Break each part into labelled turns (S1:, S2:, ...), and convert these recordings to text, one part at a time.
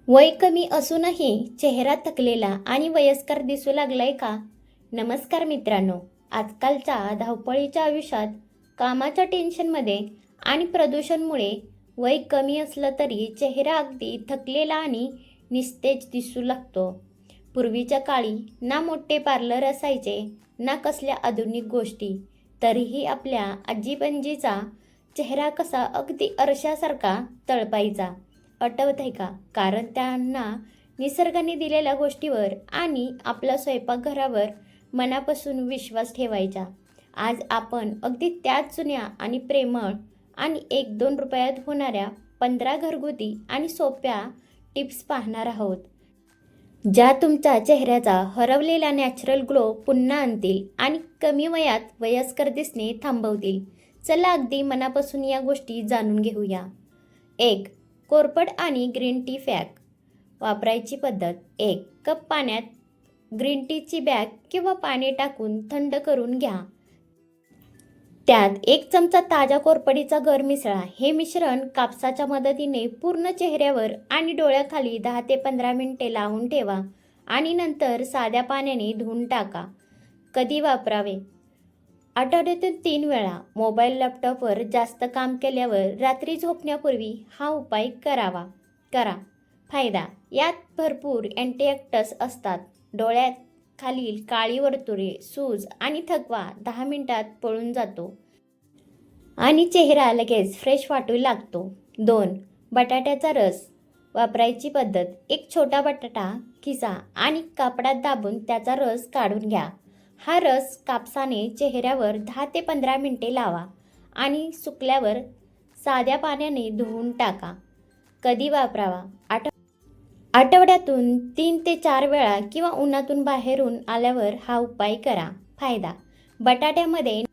S1: वय कमी असूनही चेहरा थकलेला आणि वयस्कर दिसू लागलाय का? नमस्कार मित्रांनो. आजकालच्या धावपळीच्या आयुष्यात कामाच्या टेन्शनमध्ये आणि प्रदूषणमुळे वय कमी असलं तरी चेहरा अगदी थकलेला आणि निस्तेज दिसू लागतो. पूर्वीच्या काळी ना मोठे पार्लर असायचे ना कसल्या आधुनिक गोष्टी, तरीही आपल्या आजीपणजीचा चेहरा कसा अगदी आरशासारखा तळपायचा. आठवत आहे का? कारण त्यांना निसर्गाने दिलेल्या गोष्टीवर आणि आपल्या स्वयंपाकघरावर मनापासून विश्वास ठेवायचा. आज आपण अगदी त्याच जुन्या आणि प्रेमळ आणि 1-2 रुपयात होणाऱ्या 15 घरगुती आणि सोप्या टिप्स पाहणार आहोत, ज्या तुमच्या चेहऱ्याचा हरवलेला नॅचरल ग्लो पुन्हा आणतील आणि कमी वयात वयस्कर दिसणे थांबवतील. चला अगदी मनापासून या गोष्टी जाणून घेऊया. 1. कोरफड आणि ग्रीन टी पॅक. वापरायची पद्धत. 1 कप पाण्यात ग्रीन टीची बॅग किंवा पाणी टाकून थंड करून घ्या. त्यात 1 चमचा ताज्या कोरफडीचा गर मिसळा. हे मिश्रण कापसाच्या मदतीने पूर्ण चेहऱ्यावर आणि डोळ्याखाली 10 ते 15 मिनिटे लावून ठेवा आणि नंतर साध्या पाण्याने धुवून टाका. कधी वापरावे? आठवड्यातून 3 वेळा. मोबाईल लॅपटॉपवर जास्त काम केल्यावर रात्री झोपण्यापूर्वी हा उपाय करा. फायदा. यात भरपूर अँटीऑक्सिडंट्स असतात. डोळ्यात खालील काळी वर्तुळे, सूज आणि थकवा 10 मिनिटात पळून जातो आणि चेहरा लगेच फ्रेश वाटू लागतो. 2 बटाट्याचा रस. वापरायची पद्धत. 1 छोटा बटाटा खिसा आणि कापडात दाबून त्याचा रस काढून घ्या. हा रस कापसाने चेहऱ्यावर 10 ते 15 मिनिटे लावा आणि सुकल्यावर साध्या पाण्याने धुवून टाका. कधी वापरावा? आठवड्यातून 3 ते 4 वेळा किंवा उन्हातून बाहेरून आल्यावर हा उपाय करा. फायदा. बटाट्यामध्ये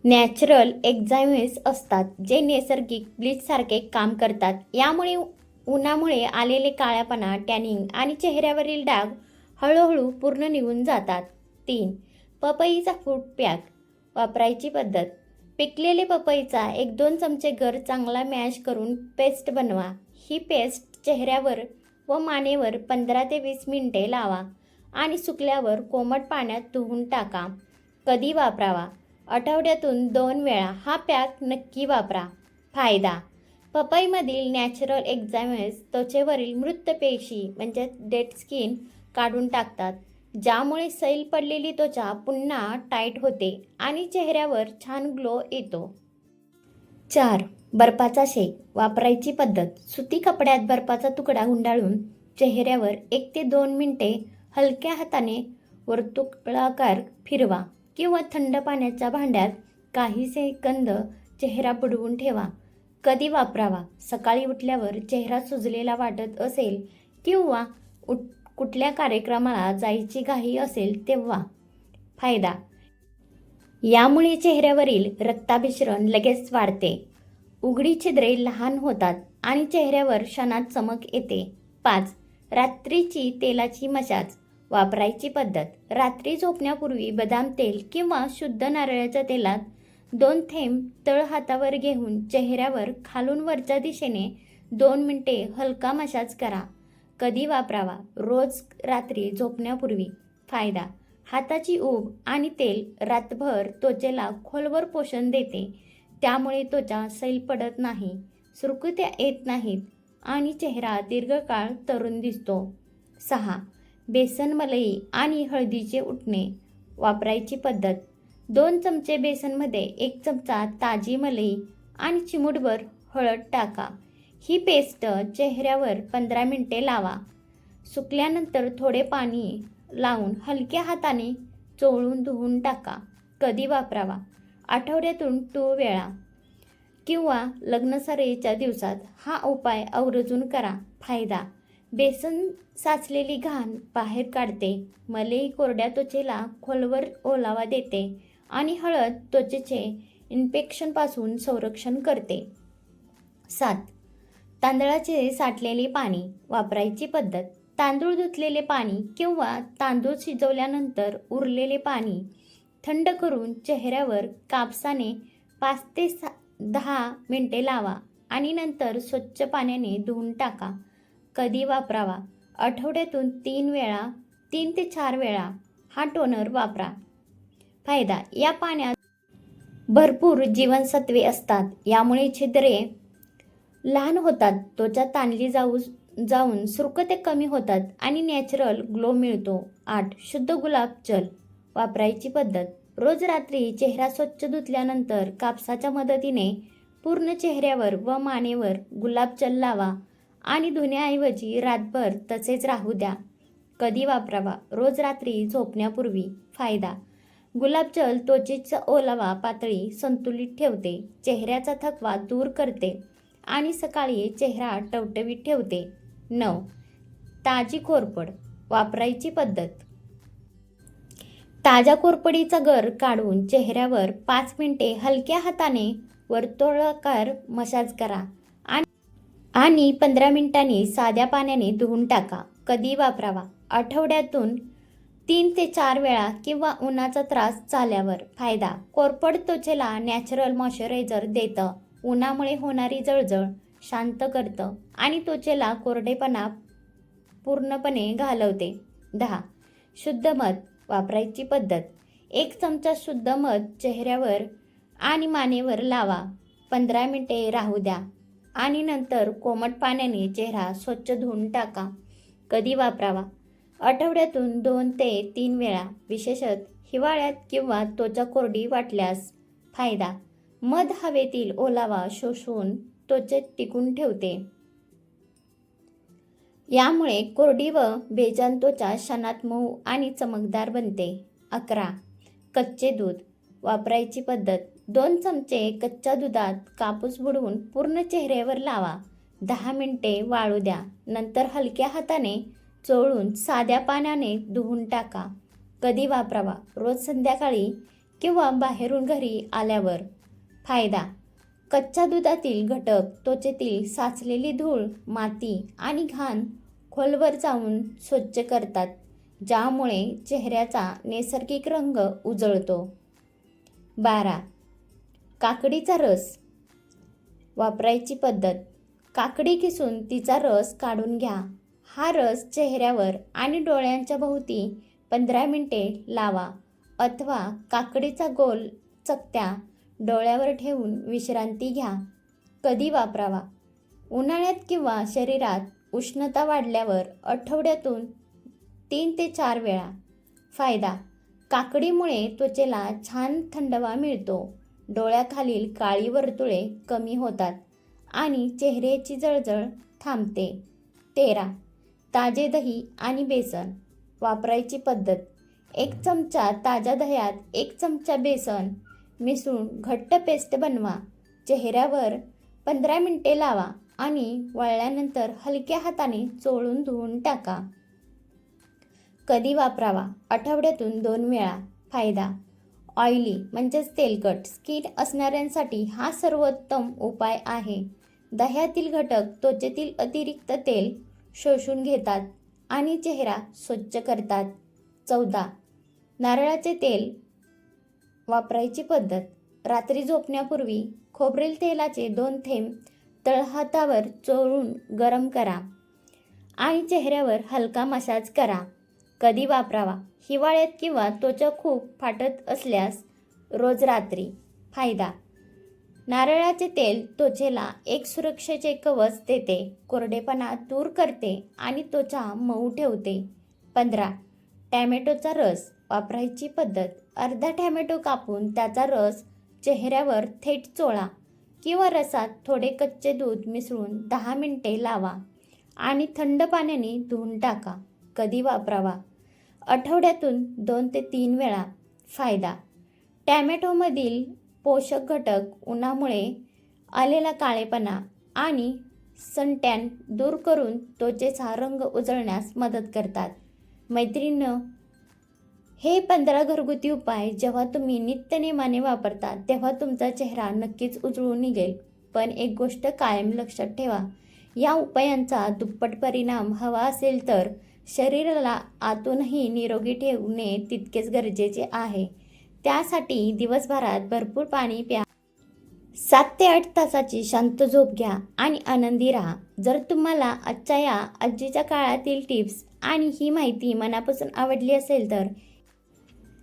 S1: नॅचरल एन्झाईम्स असतात जे नैसर्गिक ब्लीचसारखे काम करतात. यामुळे उन्हामुळे आलेले काळेपणा, टॅनिंग आणि चेहऱ्यावरील डाग हळूहळू पूर्ण निघून जातात. 3 पपईचा फ्रूट पॅक. वापरायची पद्धत. पिकलेले पपईचा 1-2 चमचे गर चांगला मॅश करून पेस्ट बनवा. ही पेस्ट चेहऱ्यावर व मानेवर 15 ते 20 मिनिटे लावा आणि सुकल्यावर कोमट पाण्यात धुवून टाका. कधी वापरावा? आठवड्यातून 2 वेळा हा पॅक नक्की वापरा. फायदा. पपईमधील नॅचरल एन्झाईम्स त्वचेवरील मृत पेशी म्हणजे डेड स्किन काढून टाकतात, ज्यामुळे सैल पडलेली त्वचा पुन्हा टाईट होते आणि चेहऱ्यावर छान ग्लो येतो. 4 बर्फाचा शेक. वापरायची पद्धत. सुती कपड्यात बर्फाचा तुकडा गुंडाळून चेहऱ्यावर 1 ते 2 मिनिटे हलक्या हाताने वर्तुळाकार फिरवा किंवा थंड पाण्याच्या भांड्यात काही सेकंद चेहरा बुडवून ठेवा. कधी वापरावा? सकाळी उठल्यावर चेहरा सुजलेला वाटत असेल किंवा कुठल्या कार्यक्रमाला जायची घाई असेल तेव्हा. फायदा. यामुळे चेहऱ्यावरील रक्ताभिसरण लगेच वाढते, उघडी छिद्रे लहान होतात आणि चेहऱ्यावर क्षणात चमक येते. 5 रात्रीची तेलाची मसाज. वापरायची पद्धत. रात्री झोपण्यापूर्वी बदाम तेल किंवा शुद्ध नारळाच्या तेलात 2 थेंब तळ हातावर घेऊन चेहऱ्यावर खालून वरच्या दिशेने 2 मिनिटे हलका मसाज करा. कधी वापरावा? रोज रात्री झोपण्यापूर्वी. फायदा. हाताची ऊब आणि तेल रात्रभर त्वचेला खोलवर पोषण देते, त्यामुळे त्वचा सैल पडत नाही, सुरकुत्या येत नाहीत आणि चेहरा दीर्घकाळ तरुण दिसतो. 6 बेसन मलई आणि हळदीचे उटणे. वापरायची पद्धत. 2 चमचे बेसनमध्ये 1 चमचा ताजी मलई आणि चिमूटभर हळद टाका. ही पेस्ट चेहऱ्यावर 15 मिनिटे लावा. सुकल्यानंतर थोडे पाणी लावून हलक्या हाताने चोळून धुवून टाका. कधी वापरावा? आठवड्यातून 2 वेळा किंवा लग्नसराईच्या दिवसात हा उपाय आवर्जून करा. फायदा. बेसन साचलेली घाण बाहेर काढते, मलई कोरड्या त्वचेला खोलवर ओलावा देते आणि हळद त्वचेचे इन्फेक्शनपासून संरक्षण करते. 7 तांदळाचे साठलेले पाणी. वापरायची पद्धत. तांदूळ धुतलेले पाणी किंवा तांदूळ शिजवल्यानंतर उरलेले पाणी थंड करून चेहऱ्यावर कापसाने 5 ते 10 मिनिटे लावा आणि नंतर स्वच्छ पाण्याने धुवून टाका. कधी वापरावा? आठवड्यातून 3 ते 4 वेळा हा टोनर वापरा. फायदा: या पाण्यात भरपूर जीवनसत्वे असतात. यामुळे छिद्रे लहान होतात, त्वचा ताणली जाऊन सुरकुत्या कमी होतात आणि नॅचरल ग्लो मिळतो. 8. शुद्ध गुलाब जल वापरायची पद्धत: रोज रात्री चेहरा स्वच्छ धुतल्यानंतर कापसाच्या मदतीने पूर्ण चेहऱ्यावर व मानेवर गुलाबजल लावा आणि धुण्याऐवजी रातभर तसेच राहू द्या. कधी वापरावा? रोज रात्री झोपण्यापूर्वी. फायदा: गुलाबजल त्वचेचा ओलावा पातळी संतुलित ठेवते, चेहऱ्याचा थकवा दूर करते आणि सकाळी चेहरा टवटवीत ठेवते. 9. ताजी कोरफड वापरायची पद्धत: ताज्या कोरफडीचा गर काढून चेहऱ्यावर 5 मिनिटे हलक्या हाताने वर्तुळाकार मसाज करा आणि 15 मिनिटांनी साध्या पाण्याने धुवून टाका. कधी वापरावा? आठवड्यातून 3 ते 4 वेळा किंवा उन्हाचा त्रास झाल्यावर. फायदा: कोरफड त्वचेला नॅचरल मॉइश्चरायझर देतं, उन्हामुळे होणारी जळजळ शांत करतं आणि त्वचेला कोरडेपणा पूर्णपणे घालवते. 10. शुद्ध मध वापरायची पद्धत: 1 चमचा शुद्ध मध चेहऱ्यावर आणि मानेवर लावा. 15 मिनिटे राहू द्या आणि नंतर कोमट पाण्याने चेहरा स्वच्छ धुवून टाका. कधी वापरावा? आठवड्यातून 2 ते 3 वेळा, विशेषतः हिवाळ्यात किंवा त्वचा कोरडी वाटल्यास. फायदा: मध हवेतील ओलावा शोषून त्वचेत टिकून ठेवते. यामुळे कोरडी व बेजान त्वचा क्षणात मऊ आणि चमकदार बनते. 11. कच्चे दूध वापरायची पद्धत: 2 चमचे कच्च्या दुधात कापूस बुडवून पूर्ण चेहऱ्यावर लावा. 10 मिनिटे वाळू द्या. नंतर हलक्या हाताने चोळून साध्या पाण्याने धुवून टाका. कधी वापरावा? रोज संध्याकाळी किंवा बाहेरून घरी आल्यावर. फायदा: कच्च्या दुधातील घटक त्वचेतील साचलेली धूळ, माती आणि घाण खोलवर जाऊन स्वच्छ करतात, ज्यामुळे चेहऱ्याचा नैसर्गिक रंग उजळतो. 12. काकडीचा रस वापरायची पद्धत: काकडी किसून तिचा रस काढून घ्या. हा रस चेहऱ्यावर आणि डोळ्यांच्या भोवती 15 मिनिटे लावा अथवा काकडीचा गोल चकत्या डोळ्यावर ठेवून विश्रांती घ्या. कधी वापरावा? उन्हाळ्यात किंवा शरीरात उष्णता वाढल्यावर. आठवड्यातून 3 ते 4 वेळा. फायदा: काकडीमुळे त्वचेला छान थंडावा मिळतो, डोळ्याखालील काळी वर्तुळे कमी होतात आणि चेहऱ्याची जळजळ थांबते. 13. ताजे दही आणि बेसन वापरायची पद्धत: 1 चमचा ताज्या दह्यात 1 चमचा बेसन मिसळून घट्ट पेस्ट बनवा. चेहऱ्यावर 15 मिनिटे लावा आणि वाळल्यानंतर हलक्या हाताने चोळून धुवून टाका. कधी वापरावा? आठवड्यातून 2 वेळा. फायदा: ऑइली तेलकट स्किन असणाऱ्यांसाठी हा सर्वोत्तम उपाय आहे. दह्यातील घटक त्वचेतील अतिरिक्त तेल शोषून घेतात आणि चेहरा स्वच्छ करतात. 14. नारळाचे तेल वापरायची पद्धत: रात्री झोपण्यापूर्वी खोबरेल तेलाचे 2 थेंब तळहातावर चोळून गरम करा आणि चेहऱ्यावर हलका मसाज करा. कधी वापरावा? हिवाळ्यात किंवा त्वचा खूप फाटत असल्यास रोज रात्री. फायदा: नारळाचे तेल त्वचेला एक सुरक्षेचे कवच देते, कोरडेपणा दूर करते आणि त्वचा मऊ ठेवते. 15. टॅमॅटोचा रस वापरायची पद्धत: अर्धा टॅमॅटो कापून त्याचा रस चेहऱ्यावर थेट चोळा किंवा रसात थोडे कच्चे दूध मिसळून 10 मिनिटे लावा आणि थंड पाण्याने धुवून टाका. कधी वापरावा? आठवड्यातून 2 ते 3 वेळा. फायदा: टॅमॅटोमधील पोषक घटक उन्हामुळे आलेला काळेपणा आणि सनटॅन दूर करून त्वचेचा रंग उजळण्यास मदत करतात. मैत्रिणींनो, हे 15 घरगुती उपाय जेव्हा तुम्ही नित्यनेमाने वापरता तेव्हा तुमचा चेहरा नक्कीच उजळून निघेल. पण एक गोष्ट कायम लक्षात ठेवा, या उपायांचा दुप्पट परिणाम हवा असेल तर शरीराला आतूनही निरोगी ठेवणे तितकेच गरजेचे आहे. त्यासाठी दिवसभरात भरपूर पाणी प्या, 7 ते 8 तासाची शांत झोप घ्या आणि आनंदी राहा. जर तुम्हाला आजच्या या आजीच्या काळातील टिप्स आणि ही माहिती मनापासून आवडली असेल तर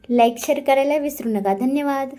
S1: लाईक शेअर करायला विसरू नका. धन्यवाद.